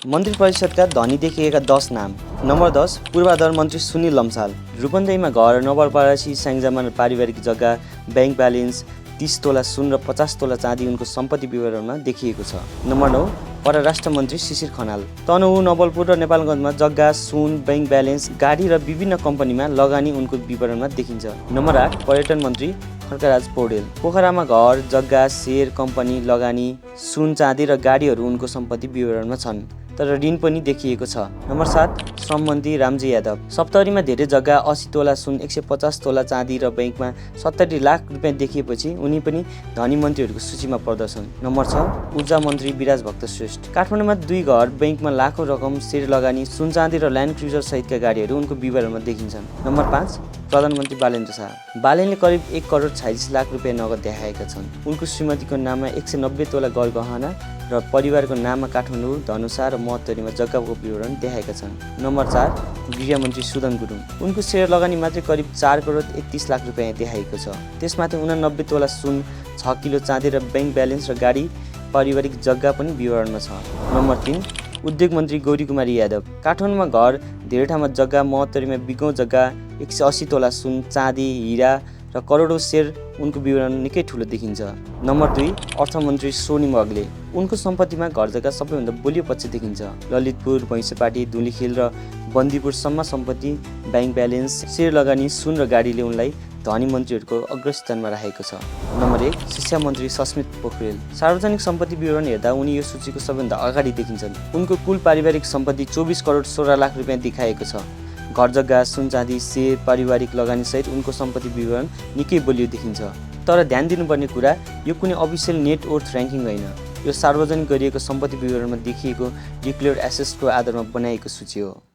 मन्त्री परिषदका धनी देखिएका 10 नाम। नम्बर 10 पूर्वाधार मन्त्री सुनिल लम्साल। रूपन्देहीमा घर, नवलपरासी स्याङ्जामा पारिवारिक जग्गा, ब्याङ्क ब्यालेन्स, 30 तोला सुन र 50 तोला चाँदी उनको सम्पत्ति विवरणमा देखिएको छ। नम्बर 9 परराष्ट्र मन्त्री शिशिर खनाल। तनहुँ, नवलपुर र नेपालगञ्जमा जग्गा, सुन, ब्याङ्क ब्यालेन्स, गाडी र विभिन्न कम्पनीमा लगानी उनको विवरणमा देखिन्छ। नम्बर 8 पर्यटन मन्त्री खड्गराज पौडेल। पोखरामा घर, जग्गा, सेयर, कम्पनी, लगानी, सुन, चाँदी र गाडीहरू उनको सम्पत्ति विवरणमा छन्, तर ऋण पनि देखिएको छ। नम्बर 7 श्रम मन्त्री रामजी यादव। सप्तरीमा धेरै जग्गा, 80 तोला सुन, 150 तोला चाँदी र ब्याङ्कमा 70 लाख रुपियाँ देखिएपछि उनी पनि धनी मन्त्रीहरूको सूचीमा पर्दछन्। नम्बर 6 ऊर्जा मन्त्री विराज भक्त श्रेष्ठ। काठमाडौँमा 2 घर, ब्याङ्कमा लाखौँ रकम, सेयर लगानी, सुन, चाँदी र ल्यान्ड क्रुजर सहितका गाडीहरू उनको विवरणमा देखिन्छन्। नम्बर 5 प्रधानमन्त्री बालेन्द्र शाह। बालेनले करिब 1 करोड 46 लाख रुपियाँ नगद देखाएका छन्। उनको श्रीमतीको नाममा 190 तोला गरगहना र परिवारको नाममा काठमाडौँ, धनुषा र महोत्तरीमा जग्गाको विवरण देखाएका छन्। नम्बर 4 गृहमन्त्री सुदन गुरुङ। उनको सेयर लगानी मात्रै करिब 4 करोड 31 लाख रुपियाँ देखाएको छ। त्यसमाथि 89 तोला सुन, 6 किलो चाँदी र ब्याङ्क ब्यालेन्स र गाडी, पारिवारिक जग्गा पनि विवरणमा छ। नम्बर 3 उद्योग मन्त्री गौरी कुमारी यादव। काठमाडौँमा घर, धेरै ठाउँमा जग्गा, महोत्तरीमा बिगौँ जग्गा, 180 तोला सुन, चाँदी, हिरा र करोडौँ सेयर उनको विवरण निकै ठुलो देखिन्छ। नम्बर 2 अर्थमन्त्री सोनिम अग्ले। उनको सम्पत्तिमा घर जग्गा सबैभन्दा बलियो पक्ष देखिन्छ। ललितपुर, भैँसेपाटी, धुलीखेल र बन्दीपुरसम्म सम्पत्ति, ब्याङ्क ब्यालेन्स, सेयर लगानी, सुन र गाडीले उनलाई धनी मन्त्रीहरूको अग्रस्थानमा राखेको छ। नम्बर 1 शिक्षा मन्त्री सस्मित पोखरेल। सार्वजनिक सम्पत्ति विवरण हेर्दा उनी यो सूचीको सबैभन्दा अगाडि देखिन्छन्। उनको कुल पारिवारिक सम्पत्ति 24 करोड 16 लाख रुपियाँ देखाएको छ। घर जग्गा, सुन, चाँदी, सेयर, पारिवारिक लगानी सहित उनको सम्पत्ति विवरण निकै बलियो देखिन्छ। तर ध्यान दिनुपर्ने कुरा, यो कुनै अफिसियल नेट वर्थ र्याङ्किङ होइन। यो सार्वजनिक गरिएको सम्पत्ति विवरणमा देखिएको डिक्लेयर्ड एसेट्सको आधारमा बनाइएको सूची हो।